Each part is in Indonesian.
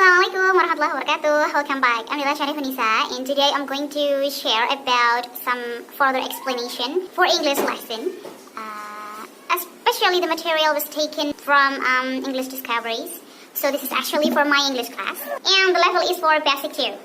Assalamualaikum warahmatullahi wabarakatuh. Welcome back. I'm Lila Syarifunisa, and today I'm going to share about some further explanation for English lesson. Especially the material was taken from English Discoveries. So this is actually for my English class, and the level is for Basic 2.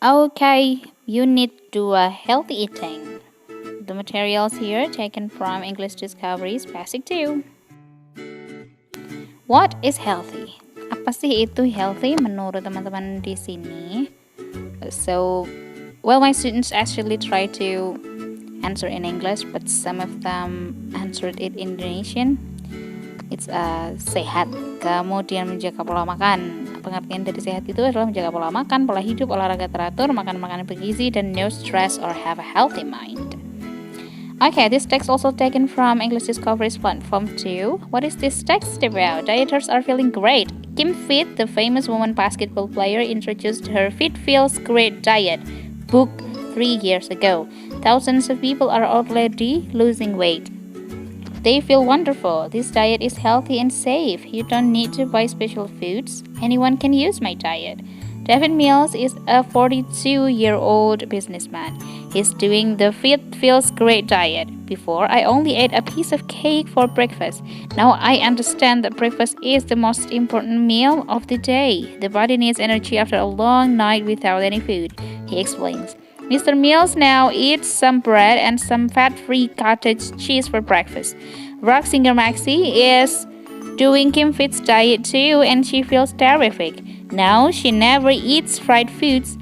Okay, Unit 2, Healthy Eating. The materials here taken from English Discoveries Basic 2. What is healthy? Apa sih itu healthy menurut teman-teman di sini? So, my students actually try to answer in English, but some of them answered it in Indonesian. It's sehat, kemudian menjaga pola makan. Pengertian dari sehat itu adalah menjaga pola makan, pola hidup, olahraga teratur, makan makanan bergizi, dan no stress or have a healthy mind. Okay, this text also taken from English Discoveries Platform 2. What is this text about? Dieters are feeling great. Kim Fit, the famous woman basketball player, introduced her Fit Feels Great diet book 3 years ago. Thousands of people are already losing weight. They feel wonderful. This diet is healthy and safe. You don't need to buy special foods. Anyone can use my diet. David Mills is a 42-year-old businessman. He's doing the Fit Feels Great diet. Before, I only ate a piece of cake for breakfast. Now I understand that breakfast is the most important meal of the day. The body needs energy after a long night without any food, he explains. Mr. Mills now eats some bread and some fat-free cottage cheese for breakfast. Rock singer Maxie is doing Kim Fit's diet too, and she feels terrific. Now she never eats fried foods.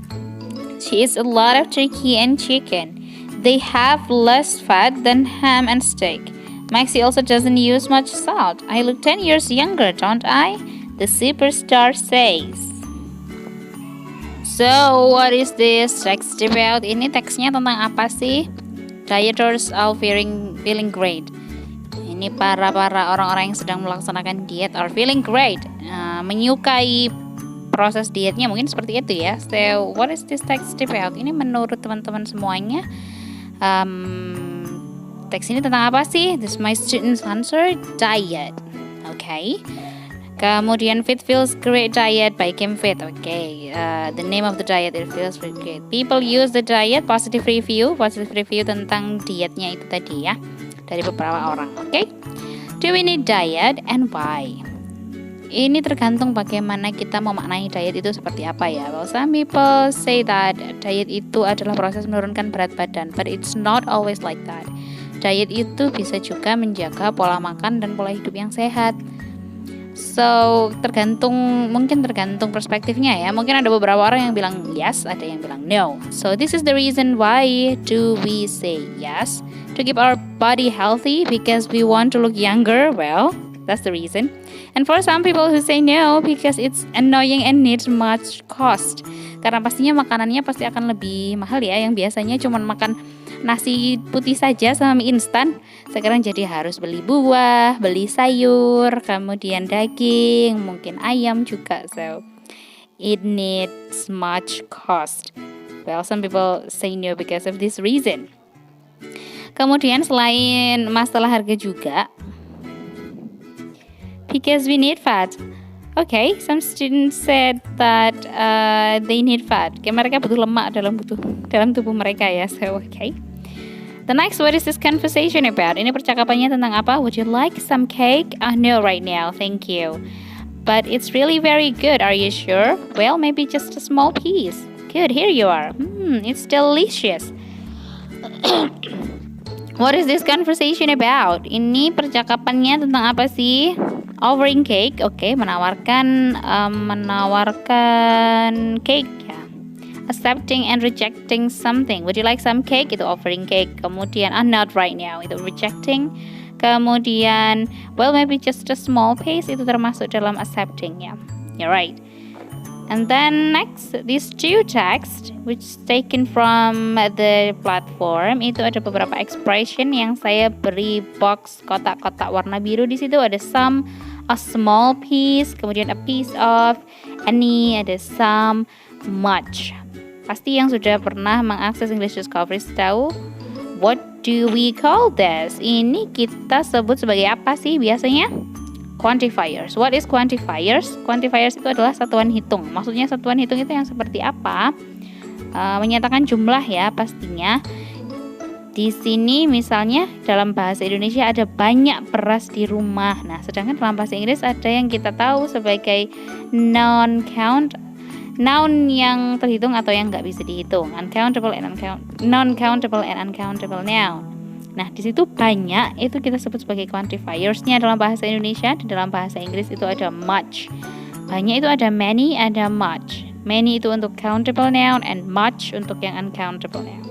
She eats a lot of turkey and chicken. They have less fat than ham and steak. Maxie also doesn't use much salt. I look 10 years younger, don't I? The superstar says. So, what is this text about? Ini teksnya tentang apa sih? Dieters are feeling great. Ini para orang-orang yang sedang melaksanakan diet are feeling great. Menyukai proses dietnya, mungkin seperti itu ya. So, what is this text about? Ini menurut teman-teman semuanya, teks ini tentang apa sih? This my students answer, diet. Okay. Kemudian Fit Feels Great Diet by Kim Fit. Okay, the name of the diet, it feels very great. People use the diet, positive review tentang dietnya itu tadi ya, dari beberapa orang. Okay, do we need diet and why? Ini tergantung bagaimana kita memaknai diet itu seperti apa ya. Well, some people say that diet itu adalah proses menurunkan berat badan, but it's not always like that. Diet itu bisa juga menjaga pola makan dan pola hidup yang sehat. So, mungkin tergantung perspektifnya ya. Mungkin ada beberapa orang yang bilang yes, ada yang bilang no. So, this is the reason why do we say yes? To keep our body healthy because we want to look younger. Well, that's the reason. And for some people who say no because it's annoying and needs much cost. Karena pastinya makanannya pasti akan lebih mahal ya. Yang biasanya cuma makan nasi putih saja sama mie instan, sekarang jadi harus beli buah, beli sayur, kemudian daging, mungkin ayam juga. So it needs much cost. Well, some people say no because of this reason. Kemudian selain masalah harga juga, because we need fat. Okay, some students said that they need fat. Kayak mereka butuh lemak dalam tubuh mereka ya. So okay. The next, what is this conversation about? Ini percakapannya tentang apa? Would you like some cake? No, right now, thank you. But it's really very good, are you sure? Well, maybe just a small piece. Good, here you are. It's delicious. What is this conversation about? Ini percakapannya tentang apa sih? Offering cake, okay, menawarkan cake ya. Accepting and rejecting something. Would you like some cake? Itu offering cake. Kemudian not right now, itu rejecting. Kemudian well, maybe just a small piece, itu termasuk dalam accepting ya. You're right. And then next, these two texts which taken from the platform, itu ada beberapa expression yang saya beri box kotak-kotak warna biru. Di situ ada some, a small piece, kemudian a piece of, any, ada some, much. Pasti yang sudah pernah mengakses English Discovery tahu, what do we call this? Ini kita sebut sebagai apa sih biasanya? Quantifiers. What is quantifiers? Quantifiers itu adalah satuan hitung. Maksudnya satuan hitung itu yang seperti apa? Menyatakan jumlah ya pastinya. Di sini misalnya dalam bahasa Indonesia ada banyak beras di rumah. Nah, sedangkan dalam bahasa Inggris ada yang kita tahu sebagai non-count, noun yang terhitung atau yang nggak bisa dihitung, uncountable and non-countable and uncountable noun. Nah, di situ banyak itu kita sebut sebagai quantifiersnya dalam bahasa Indonesia. Di dalam bahasa Inggris itu ada much. Banyak itu ada many, ada much. Many itu untuk countable noun and much untuk yang uncountable noun.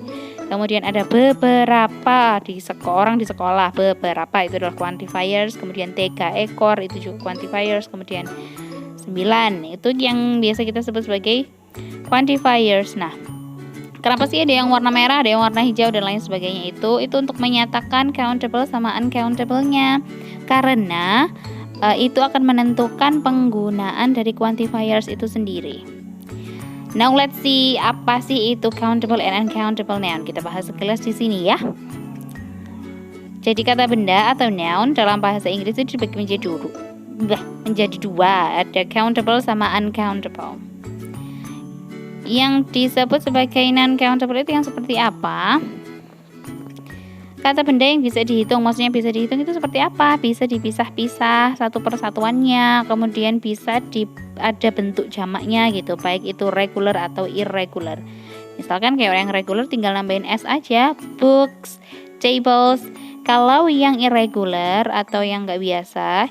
Kemudian ada beberapa orang di sekolah, beberapa itu adalah quantifiers. Kemudian 3 ekor itu juga quantifiers. Kemudian 9 itu yang biasa kita sebut sebagai quantifiers. Nah, kenapa sih ada yang warna merah, ada yang warna hijau dan lain sebagainya itu untuk menyatakan countable sama uncountable-nya. Karena itu akan menentukan penggunaan dari quantifiers itu sendiri. Now let's see apa sih itu countable and uncountable noun. Kita bahas sekilas di sini ya. Jadi kata benda atau noun dalam bahasa Inggris itu dibagi menjadi dua, ada countable sama uncountable. Yang disebut sebagai non-countable itu yang seperti apa? Kata benda yang bisa dihitung, maksudnya bisa dihitung itu seperti apa? Bisa dipisah-pisah satu persatuannya, kemudian bisa ada bentuk jamaknya gitu, baik itu regular atau irregular. Misalkan kayak orang yang regular tinggal nambahin s aja, books, tables. Kalau yang irregular atau yang nggak biasa,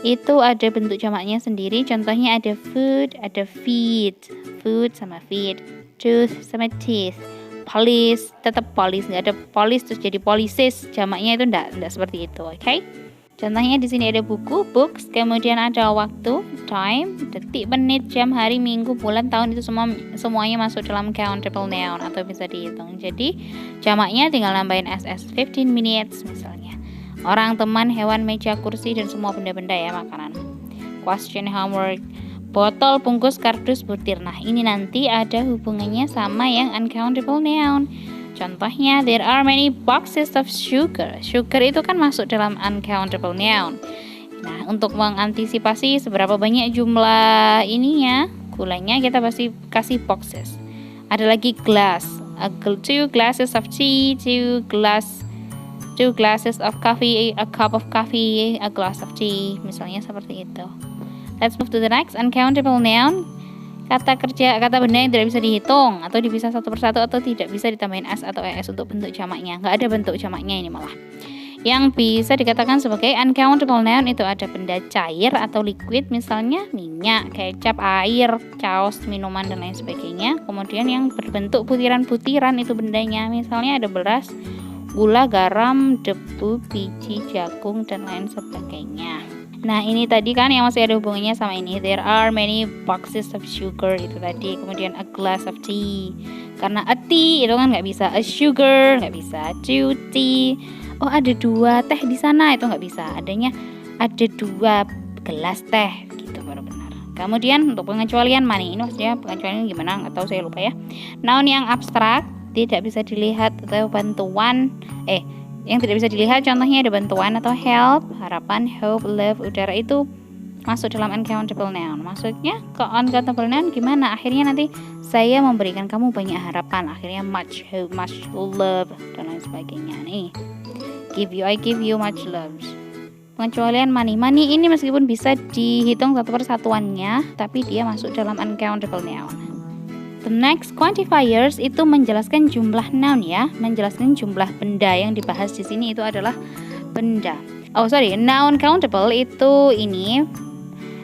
itu ada bentuk jamaknya sendiri. Contohnya ada food, ada feed, food sama feed, tooth sama teeth. Police, tetap police, nggak ada police terus jadi policies, jamaknya itu enggak seperti itu, oke? Contohnya di sini ada buku, books, kemudian ada waktu, time, detik, menit, jam, hari, minggu, bulan, tahun, itu semuanya masuk dalam countable noun atau bisa dihitung. Jadi jamaknya tinggal nambahin ss, 15 minutes misalnya. Orang, teman, hewan, meja, kursi, dan semua benda-benda ya, makanan. Question, homework, botol, bungkus, kardus, butir. Nah, ini nanti ada hubungannya sama yang uncountable noun. Contohnya, there are many boxes of sugar. Sugar itu kan masuk dalam uncountable noun. Nah, untuk mengantisipasi seberapa banyak jumlah ininya, gulanya, kita pasti kasih boxes. Ada lagi glass. 2 glasses of tea, 2 glasses of coffee, a cup of coffee, a glass of tea. Misalnya seperti itu. Let's move to the next, uncountable noun. Kata benda yang tidak bisa dihitung atau dipisah satu persatu atau tidak bisa ditambahin s atau es untuk bentuk jamaknya. Nggak ada bentuk jamaknya ini malah. Yang bisa dikatakan sebagai uncountable noun itu ada benda cair atau liquid, misalnya minyak, kecap, air, saus, minuman, dan lain sebagainya. Kemudian yang berbentuk butiran-butiran itu bendanya, misalnya ada beras, gula, garam, debu, biji, jagung, dan lain sebagainya. Nah, ini tadi kan yang masih ada hubungannya sama ini. There are many boxes of sugar itu tadi. Kemudian a glass of tea. Karena a tea itu kan nggak bisa. A sugar nggak bisa. 2 tea. Oh, ada 2 teh di sana, itu nggak bisa. Adanya ada 2 gelas teh gitu baru benar. Kemudian untuk pengecualian money. Ini maksudnya pengecualian gimana? Nggak tahu, saya lupa ya. Noun yang abstrak tidak bisa dilihat atau bantuan. Yang tidak bisa dilihat contohnya ada bantuan atau help, harapan, hope, love, udara, itu masuk dalam uncountable noun. Maksudnya ke uncountable noun gimana? Akhirnya nanti saya memberikan kamu banyak harapan, akhirnya much hope, much love, dan lain sebagainya. Nih, I give you much love. Pengecualian money ini meskipun bisa dihitung satu persatuannya, tapi dia masuk dalam uncountable noun. The next, quantifiers itu menjelaskan jumlah noun ya, menjelaskan jumlah benda. Yang dibahas di sini itu adalah benda. Noun countable itu ini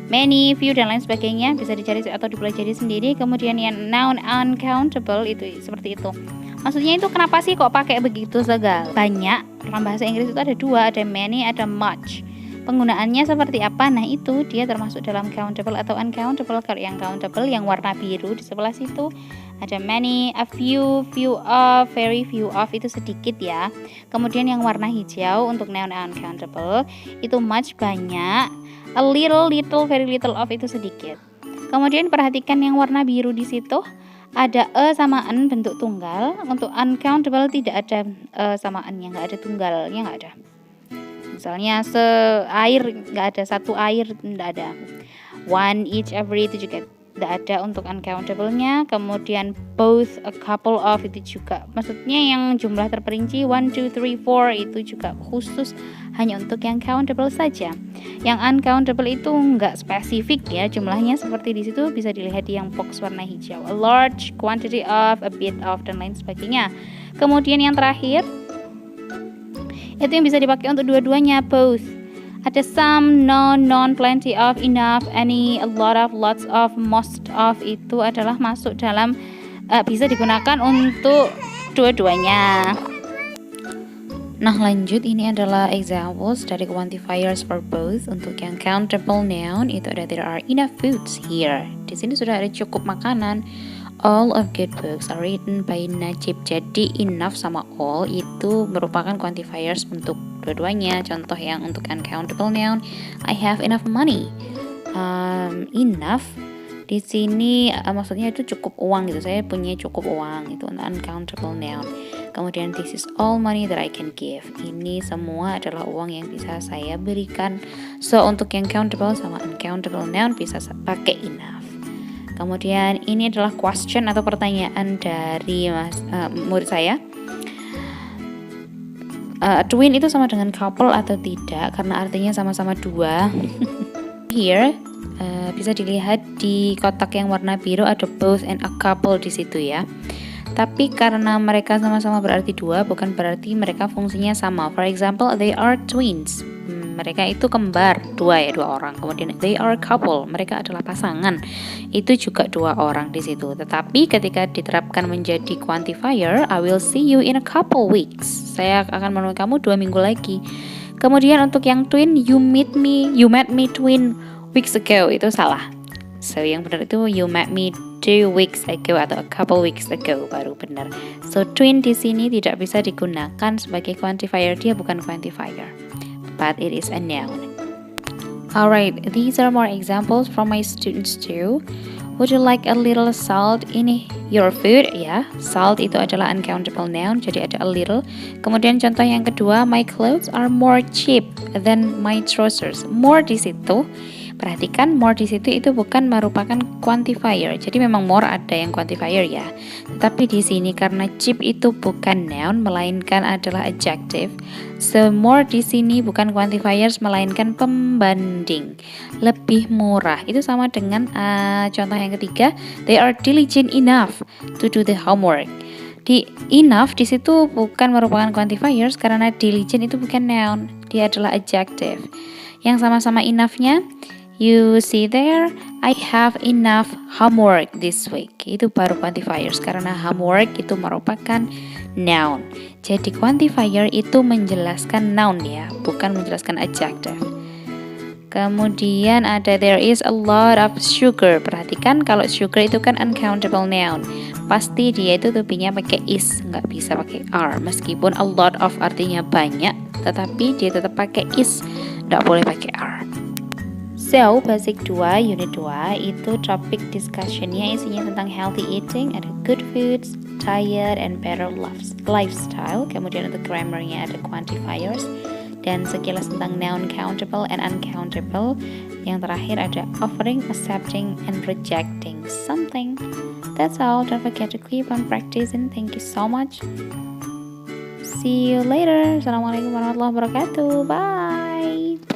many, few, dan lain sebagainya, bisa dicari atau dipelajari sendiri. Kemudian yang noun uncountable itu seperti itu. Maksudnya itu kenapa sih kok pakai begitu segala banyak? Dalam bahasa Inggris itu ada 2, ada many, ada much. Penggunaannya seperti apa? Nah, itu dia termasuk dalam countable atau uncountable. Kalau yang countable yang warna biru di sebelah situ ada many, a few, few of, very few of, itu sedikit ya. Kemudian yang warna hijau untuk noun uncountable itu much, banyak, a little, very little of, itu sedikit. Kemudian perhatikan yang warna biru di situ. Ada sama n bentuk tunggal. Untuk uncountable tidak ada sama n-nya, nggak ada tunggalnya, nggak ada. Misalnya air nggak ada, satu air nggak ada. One, each, every itu juga nggak ada untuk uncountable-nya. Kemudian both, a couple of itu juga, maksudnya yang jumlah terperinci 1, 2, 3, 4 itu juga khusus hanya untuk yang countable saja. Yang uncountable itu nggak spesifik ya jumlahnya, seperti di situ bisa dilihat di yang box warna hijau, a large quantity of, a bit of, dan lain sebagainya. Kemudian yang terakhir itu yang bisa dipakai untuk dua-duanya, both. Ada some, none, plenty of, enough, any, a lot of, lots of, most of, itu adalah masuk dalam bisa digunakan untuk dua-duanya. Nah lanjut, ini adalah examples dari quantifiers for both. Untuk yang countable noun itu ada there are enough foods here. Di sini sudah ada cukup makanan. All of good books are written by Najib. Jadi enough sama all itu merupakan quantifiers untuk dua-duanya. Contoh yang untuk uncountable noun, I have enough money. Enough di sini maksudnya itu cukup uang gitu. Saya punya cukup uang, itu uncountable noun. Kemudian this is all money that I can give. Ini semua adalah uang yang bisa saya berikan. So untuk yang countable sama uncountable noun bisa pakai enough. Kemudian ini adalah question atau pertanyaan dari murid saya. Twin itu sama dengan couple atau tidak? Karena artinya sama-sama dua. Here bisa dilihat di kotak yang warna biru ada both and a couple di situ ya. Tapi karena mereka sama-sama berarti dua, bukan berarti mereka fungsinya sama. For example, they are twins. Mereka itu kembar, dua orang. Kemudian they are couple, mereka adalah pasangan. Itu juga dua orang di situ. Tetapi ketika diterapkan menjadi quantifier, I will see you in a couple weeks. Saya akan menemui kamu 2 minggu lagi. Kemudian untuk yang twin, you met me twin weeks ago, itu salah. So yang benar itu you met me 2 weeks ago atau a couple weeks ago, baru benar. So twin di sini tidak bisa digunakan sebagai quantifier, dia bukan quantifier, but it is a noun. Alright, these are more examples from my students too. Would you like a little salt in your food? Ya, salt itu adalah uncountable noun, jadi ada a little. Kemudian contoh yang kedua, my clothes are more cheap than my trousers. More di situ, perhatikan more di situ itu bukan merupakan quantifier. Jadi memang more ada yang quantifier ya. Tetapi di sini karena cheap itu bukan noun melainkan adalah adjective. So more di sini bukan quantifiers melainkan pembanding. Lebih murah. Itu sama dengan contoh yang ketiga, they are diligent enough to do the homework. Di enough di situ bukan merupakan quantifiers karena diligent itu bukan noun, dia adalah adjective. Yang sama-sama enough-nya, you see there, I have enough homework this week. Itu baru quantifiers karena homework itu merupakan noun. Jadi quantifier itu menjelaskan noun ya, bukan menjelaskan adjective. Kemudian ada there is a lot of sugar. Perhatikan kalau sugar itu kan uncountable noun. Pasti dia itu to-be-nya pakai is, nggak bisa pakai are. Meskipun a lot of artinya banyak, tetapi dia tetap pakai is, nggak boleh pakai are. So, Basic 2, Unit 2 itu topik discussionnya isinya tentang healthy eating, ada good foods, diet, and better lifestyle. Kemudian untuk grammarnya ada quantifiers, dan sekilas tentang noun countable and uncountable. Yang terakhir ada offering, accepting, and rejecting something. That's all. Don't forget to keep on practicing. Thank you so much. See you later. Assalamualaikum warahmatullahi wabarakatuh. Bye.